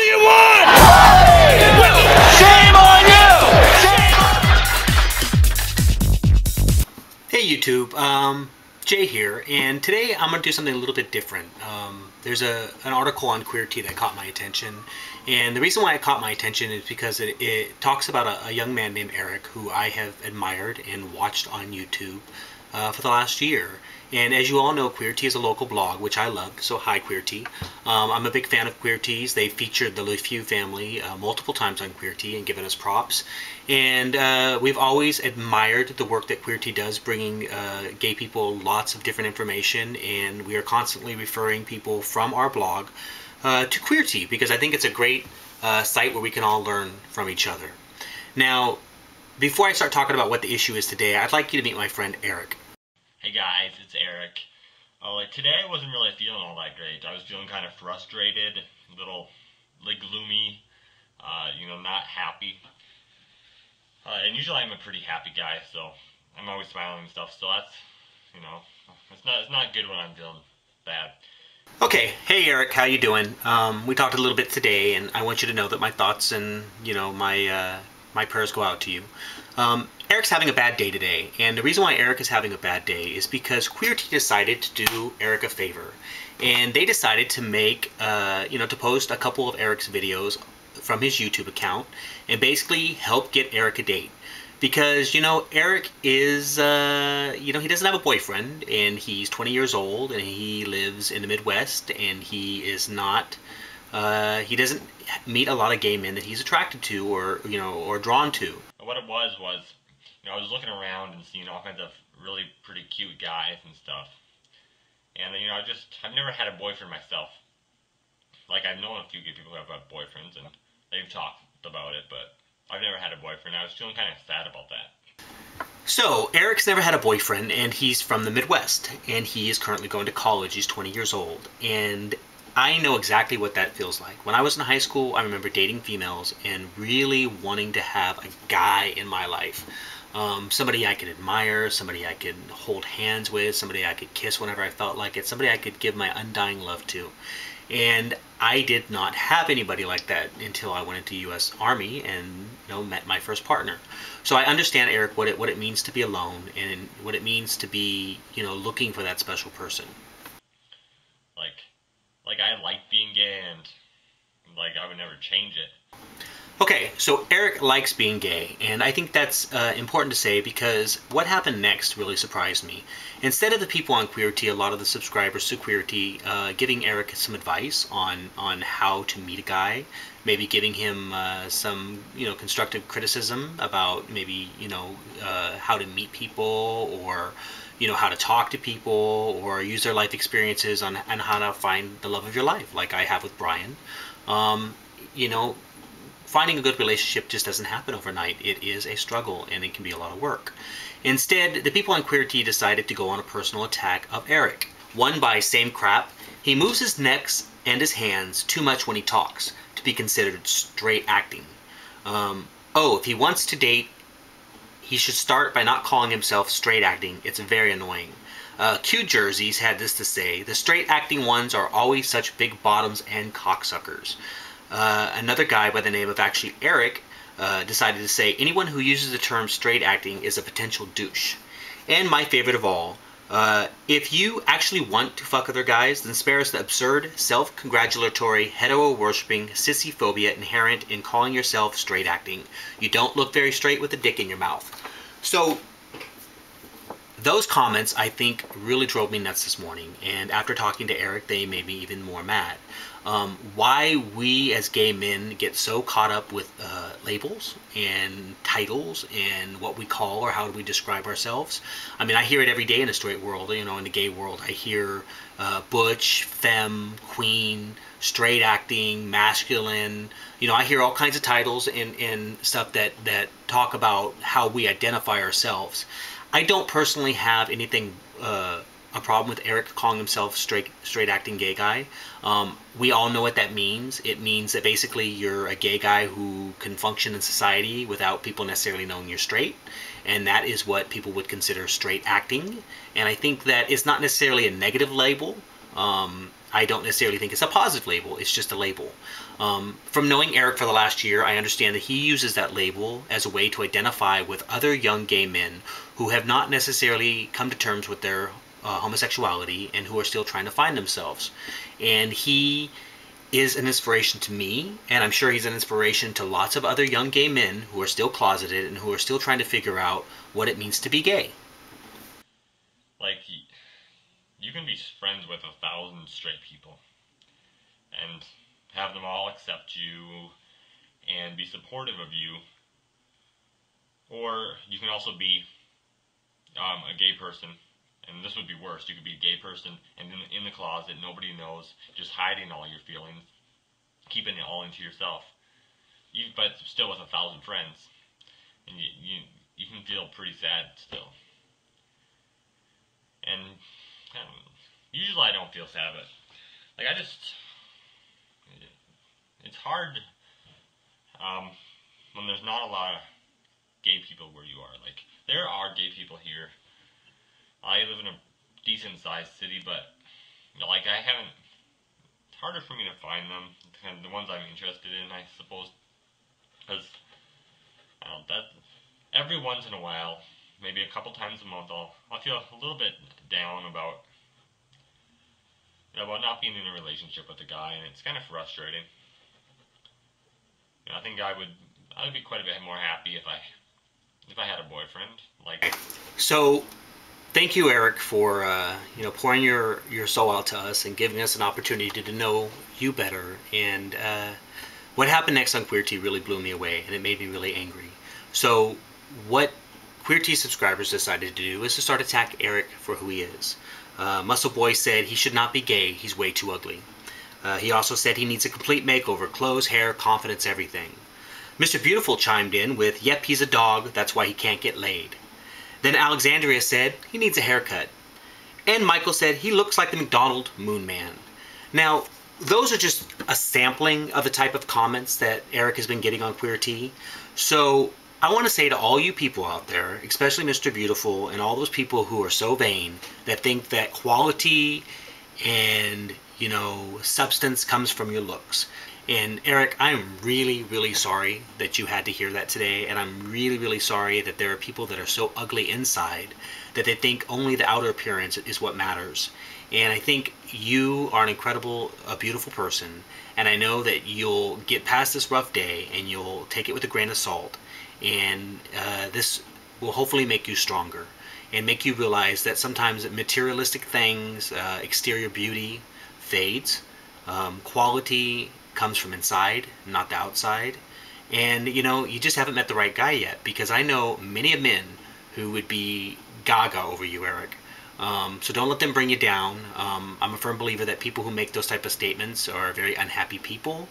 do you want? Shame on you! Hey YouTube, Jay here, and today I'm going to do something a little bit different. There's an article on Queerty that caught my attention, and the reason why it caught my attention is because it talks about a young man named Erik who I have admired and watched on YouTube for the last year. And as you all know, Queerty is a local blog, which I love, so hi Queerty. I'm a big fan of Queerty's. They featured the LeFew family multiple times on Queerty and given us props. And we've always admired the work that Queerty does, bringing gay people lots of different information, and we are constantly referring people from our blog to Queerty because I think it's a great site where we can all learn from each other. Now, before I start talking about what the issue is today, I'd like you to meet my friend Erik. Hey guys, it's Erik. Today I wasn't really feeling all that great. I was feeling kind of frustrated, a little gloomy, not happy. And usually I'm a pretty happy guy, so I'm always smiling and stuff. So that's, it's not good when I'm feeling bad. Okay, hey Erik, how you doing? We talked a little bit today, and I want you to know that my thoughts and my prayers go out to you. Erik's having a bad day today, and the reason why Erik is having a bad day is because Queerty decided to do Erik a favor, and they decided to make, to post a couple of Erik's videos from his YouTube account and basically help get Erik a date. Because, Erik is, he doesn't have a boyfriend, and he's 20 years old, and he lives in the Midwest, and he is not, he doesn't meet a lot of gay men that he's attracted to or drawn to. What it was, I was looking around and seeing all kinds of really pretty cute guys and stuff. And, I've never had a boyfriend myself. I've known a few gay people who have had boyfriends, and they've talked about it, but I've never had a boyfriend. I was feeling kind of sad about that. So, Erik's never had a boyfriend, and he's from the Midwest, and he is currently going to college. He's 20 years old, and I know exactly what that feels like. When I was in high school, I remember dating females and really wanting to have a guy in my life. Somebody I could admire, somebody I could hold hands with, somebody I could kiss whenever I felt like it, somebody I could give my undying love to. And I did not have anybody like that until I went into U.S. Army and met my first partner. So I understand, Erik, what it means to be alone and what it means to be looking for that special person. I like being gay, and I would never change it. Okay, so Erik likes being gay, and I think that's important to say because what happened next really surprised me. Instead of the people on Queerty, a lot of the subscribers to Queerty giving Erik some advice on how to meet a guy, maybe giving him some constructive criticism about maybe how to meet people, or how to talk to people, or use their life experiences on how to find the love of your life, like I have with Brian. Finding a good relationship just doesn't happen overnight. It is a struggle, and it can be a lot of work. Instead, the people on Queerty decided to go on a personal attack of Erik. One by same crap, he moves his neck and his hands too much when he talks to be considered straight acting. If he wants to date, he should start by not calling himself straight acting. It's very annoying. Q Jerseys had this to say: the straight acting ones are always such big bottoms and cocksuckers. Another guy by the name of actually Erik decided to say anyone who uses the term straight acting is a potential douche. And my favorite of all, if you actually want to fuck other guys, then spare us the absurd, self-congratulatory, hetero-worshipping sissy phobia inherent in calling yourself straight acting. You don't look very straight with a dick in your mouth. So, those comments, I think, really drove me nuts this morning, and after talking to Erik, they made me even more mad. Why we as gay men get so caught up with labels and titles and what we call or how do we describe ourselves. I mean, I hear it every day in the straight world, in the gay world. I hear butch, femme, queen, straight acting, masculine. I hear all kinds of titles and stuff that talk about how we identify ourselves. I don't personally have anything a problem with Erik calling himself straight acting gay guy. We all know what that means. It means that basically you're a gay guy who can function in society without people necessarily knowing you're straight, and that is what people would consider straight acting. And I think that it's not necessarily a negative label. I don't necessarily think it's a positive label. It's just a label. From knowing Erik for the last year, I understand that he uses that label as a way to identify with other young gay men who have not necessarily come to terms with their homosexuality and who are still trying to find themselves. And he is an inspiration to me, and I'm sure he's an inspiration to lots of other young gay men who are still closeted and who are still trying to figure out what it means to be gay. Like, you can be friends with 1,000 straight people and have them all accept you and be supportive of you, or you can also be a gay person, and this would be worse. You could be a gay person and in the closet, nobody knows, just hiding all your feelings, keeping it all into yourself, but still with 1,000 friends, and you can feel pretty sad still. And usually I don't feel sad, but like it's hard when there's not a lot of gay people where you are. Like, there are gay people here. I live in a decent sized city, but like, it's harder for me to find them, kind of the ones I'm interested in, I suppose, because that every once in a while, maybe a couple times a month, I'll feel a little bit down about not being in a relationship with a guy, and it's kind of frustrating. I think I would be quite a bit more happy if I had a boyfriend. Like, so thank you, Erik, for pouring your soul out to us and giving us an opportunity to know you better. And what happened next on Queerty really blew me away, and it made me really angry. So what Queerty subscribers decided to do is to start attack Erik for who he is. Muscle Boy said he should not be gay, he's way too ugly. He also said he needs a complete makeover, clothes, hair, confidence, everything. Mr. Beautiful chimed in with, yep, he's a dog, that's why he can't get laid. Then Alexandria said he needs a haircut. And Michael said he looks like the McDonald Moon Man. Now, those are just a sampling of the type of comments that Erik has been getting on Queerty. So I want to say to all you people out there, especially Mr. Beautiful and all those people who are so vain that think that quality and, substance comes from your looks. And Erik, I'm really, really sorry that you had to hear that today, and I'm really, really sorry that there are people that are so ugly inside that they think only the outer appearance is what matters. And I think you are a beautiful person, and I know that you'll get past this rough day and you'll take it with a grain of salt, and this will hopefully make you stronger and make you realize that sometimes materialistic things, exterior beauty fades, quality comes from inside, not the outside. And you just haven't met the right guy yet, because I know many men who would be gaga over you, Erik. So don't let them bring you down. I'm a firm believer that people who make those type of statements are very unhappy people.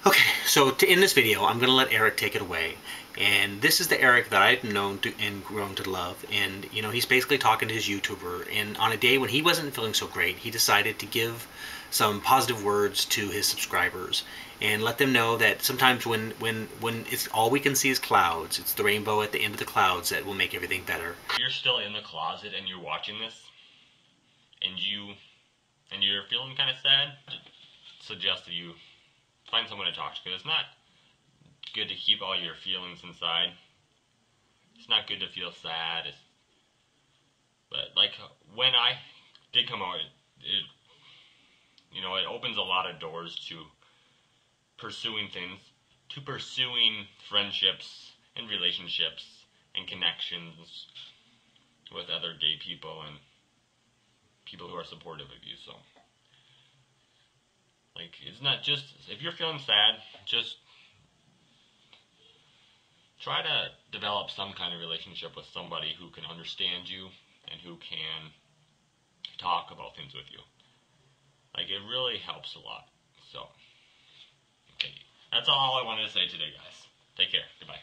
Okay, so to end this video, I'm going to let Erik take it away. And this is the Erik that I've known and grown to love. And, he's basically talking to his YouTuber. And on a day when he wasn't feeling so great, he decided to give some positive words to his subscribers and let them know that sometimes when it's all we can see is clouds, it's the rainbow at the end of the clouds that will make everything better. If you're still in the closet and you're watching this, and you're feeling kind of sad, I suggest that you find someone to talk to, because it's not good to keep all your feelings inside. It's not good to feel sad. But like, when I did come out, it opens a lot of doors to pursuing things, to pursuing friendships and relationships and connections with other gay people and people who are supportive of you. So, like, it's not just, if you're feeling sad, just try to develop some kind of relationship with somebody who can understand you and who can talk about things with you. Like, it really helps a lot. So, okay. That's all I wanted to say today, guys. Take care. Goodbye.